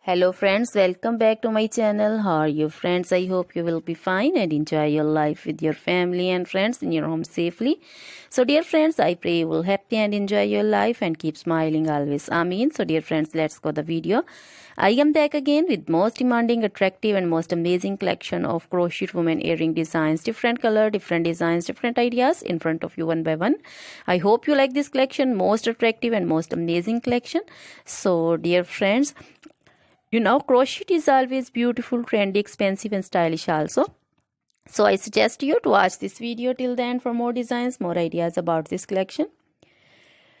Hello friends, welcome back to my channel. How are you friends? I hope you will be fine and enjoy your life with your family and friends in your home safely. So dear friends, I pray you will happy and enjoy your life and keep smiling always. Amen. So dear friends, let's go the video. I am back again with most demanding, attractive and most amazing collection of crochet women earring designs. Different color, different designs, different ideas in front of you one by one. I hope you like this collection, most attractive and most amazing collection. So dear friends, crochet is always beautiful, trendy, expensive and stylish also. So I suggest you to watch this video till the end for more designs, more ideas about this collection.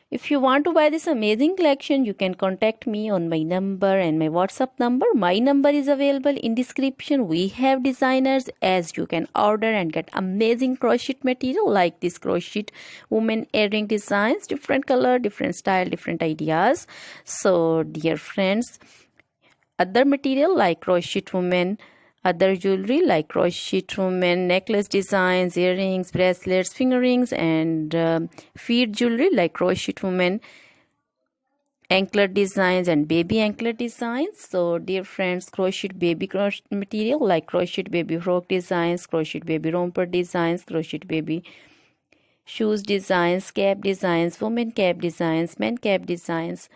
If you want to buy this amazing collection, you can contact me on my number and my WhatsApp number. My number is available in description. We have designers as you can order and get amazing crochet material like this crochet woman earring designs, different color, different style, different ideas. So dear friends, other material like crochet women, other jewelry like crochet women necklace designs, earrings, bracelets, finger rings and feet jewelry like crochet women anklet designs and baby anklet designs. So dear friends, crochet baby crochet material like crochet baby frock designs, crochet baby romper designs, crochet baby shoes designs, cap designs, women cap designs, men cap designs,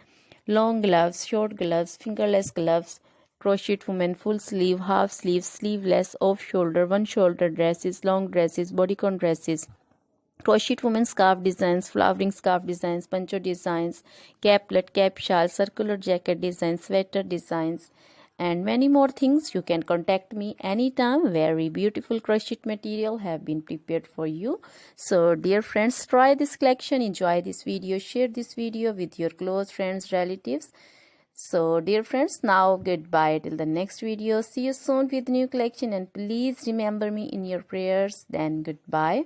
long gloves, short gloves, fingerless gloves, crochet women full sleeve, half sleeve, sleeveless, off shoulder, one shoulder dresses, long dresses, bodycon dresses, crochet women scarf designs, flowering scarf designs, poncho designs, caplet, cap shawl, circular jacket designs, sweater designs and many more things. You can contact me anytime. Very beautiful crochet material have been prepared for you. So dear friends, try this collection, enjoy this video, share this video with your close friends, relatives. So dear friends, now goodbye till the next video. See you soon with new collection and please remember me in your prayers. Then goodbye.